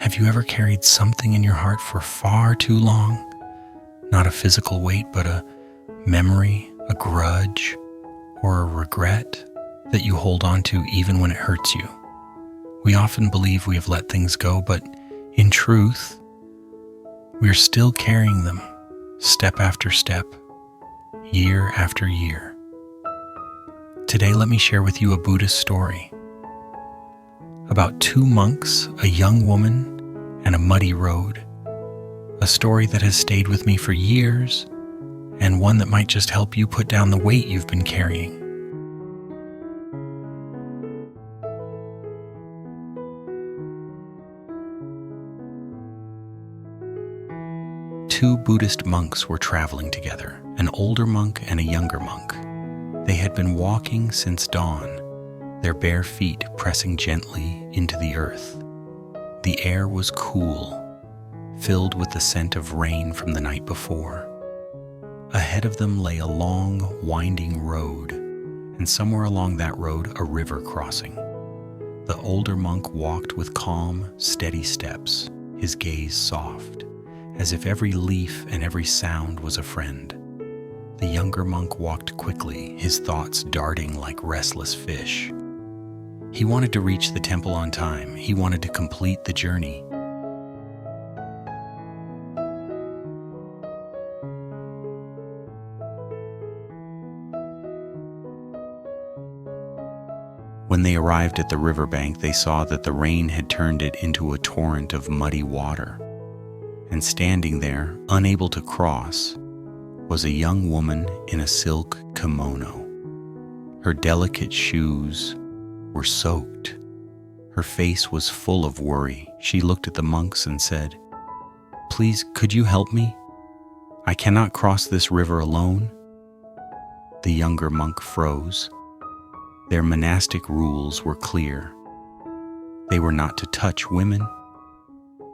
Have you ever carried something in your heart for far too long? Not a physical weight, but a memory, a grudge, or a regret that you hold on to even when it hurts you. We often believe we have let things go, but in truth, we are still carrying them, step after step, year after year. Today, let me share with you a Buddhist story about two monks, a young woman, and a muddy road. A story that has stayed with me for years, and one that might just help you put down the weight you've been carrying. Two Buddhist monks were traveling together, an older monk and a younger monk. They had been walking since dawn, their bare feet pressing gently into the earth. The air was cool, filled with the scent of rain from the night before. Ahead of them lay a long, winding road, and somewhere along that road a river crossing. The older monk walked with calm, steady steps, his gaze soft, as if every leaf and every sound was a friend. The younger monk walked quickly, his thoughts darting like restless fish. He wanted to reach the temple on time. He wanted to complete the journey. When they arrived at the riverbank, they saw that the rain had turned it into a torrent of muddy water. And standing there, unable to cross, was a young woman in a silk kimono. Her delicate shoes were soaked. Her face was full of worry. She looked at the monks and said, "Please, could you help me? I cannot cross this river alone." The younger monk froze. Their monastic rules were clear. They were not to touch women.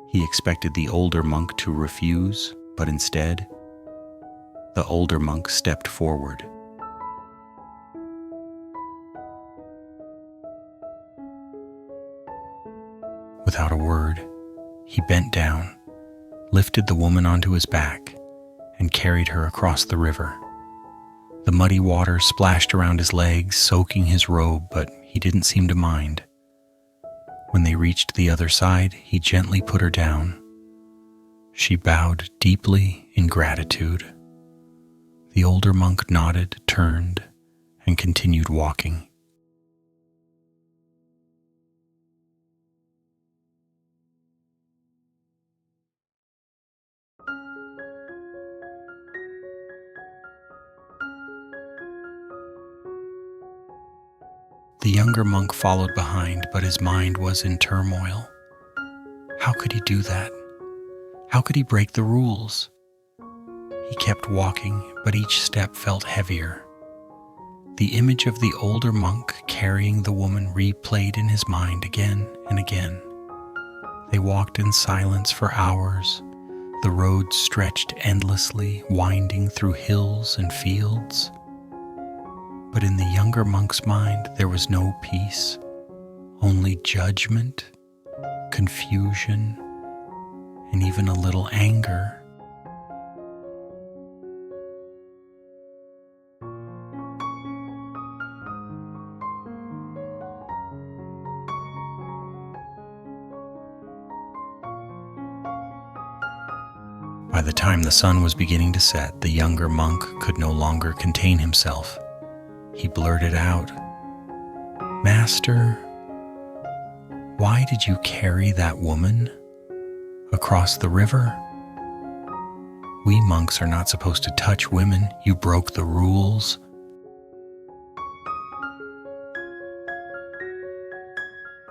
He expected the older monk to refuse, but instead, the older monk stepped forward. Without a word, he bent down, lifted the woman onto his back, and carried her across the river. The muddy water splashed around his legs, soaking his robe, but he didn't seem to mind. When they reached the other side, he gently put her down. She bowed deeply in gratitude. The older monk nodded, turned, and continued walking. The younger monk followed behind, but his mind was in turmoil. How could he do that? How could he break the rules? He kept walking, but each step felt heavier. The image of the older monk carrying the woman replayed in his mind again and again. They walked in silence for hours. The road stretched endlessly, winding through hills and fields. But in the younger monk's mind, there was no peace, only judgment, confusion, and even a little anger. By the time the sun was beginning to set, the younger monk could no longer contain himself. He blurted out, "Master, why did you carry that woman across the river? We monks are not supposed to touch women. You broke the rules."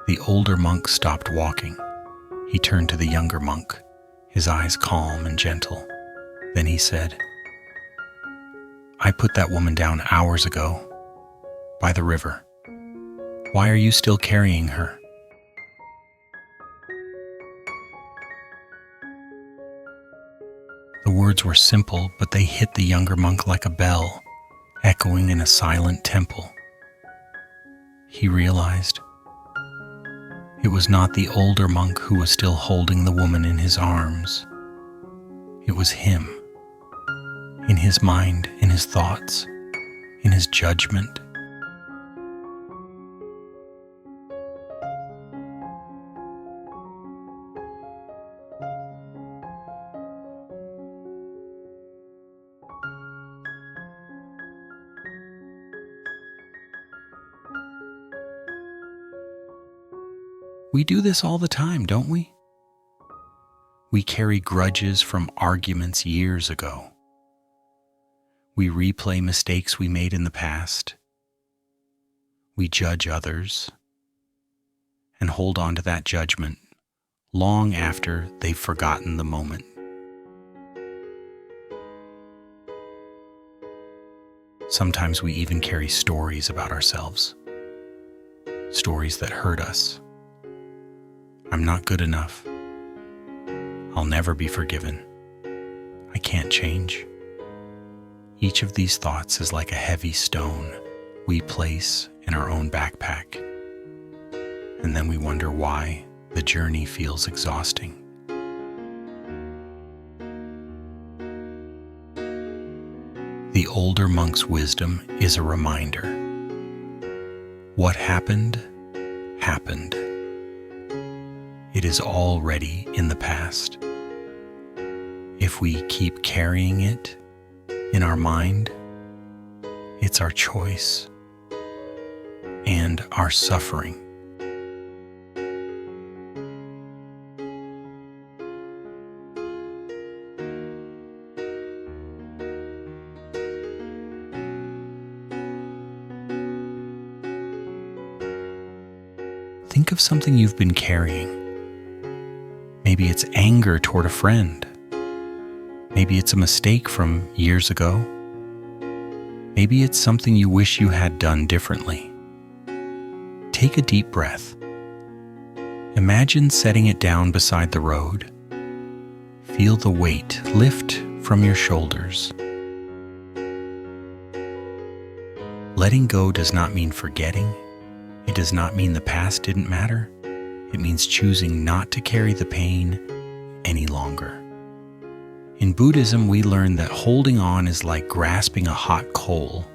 The older monk stopped walking. He turned to the younger monk, his eyes calm and gentle. Then he said, "I put that woman down hours ago, by the river. Why are you still carrying her?" The words were simple, but they hit the younger monk like a bell, echoing in a silent temple. He realized it It was not the older monk who was still holding the woman in his arms. It was him. In his mind, in his thoughts, in his judgment. We do this all the time, don't we? We carry grudges from arguments years ago. We replay mistakes we made in the past. We judge others and hold on to that judgment long after they've forgotten the moment. Sometimes we even carry stories about ourselves, stories that hurt us. I'm not good enough. I'll never be forgiven. I can't change. Each of these thoughts is like a heavy stone we place in our own backpack. And then we wonder why the journey feels exhausting. The older monk's wisdom is a reminder. What happened, happened. It is already in the past. If we keep carrying it in our mind, it's our choice and our suffering. Think of something you've been carrying. Maybe it's anger toward a friend. Maybe it's a mistake from years ago. Maybe it's something you wish you had done differently. Take a deep breath. Imagine setting it down beside the road. Feel the weight lift from your shoulders. Letting go does not mean forgetting. It does not mean the past didn't matter. It means choosing not to carry the pain any longer. In Buddhism, we learn that holding on is like grasping a hot coal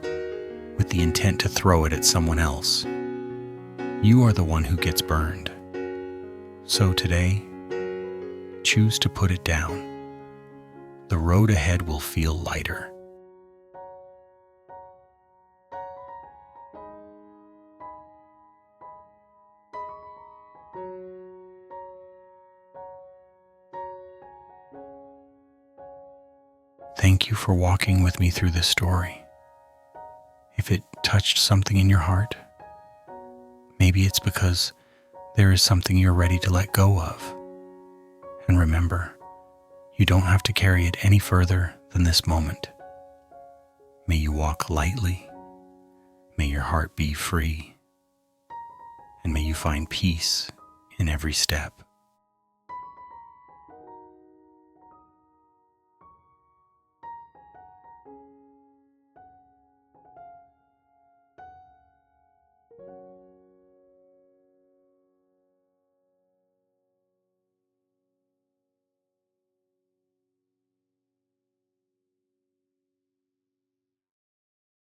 with the intent to throw it at someone else. You are the one who gets burned. So today, choose to put it down. The road ahead will feel lighter. Thank you for walking with me through this story. If it touched something in your heart, maybe it's because there is something you're ready to let go of. And remember, you don't have to carry it any further than this moment. May you walk lightly, may your heart be free, and may you find peace in every step.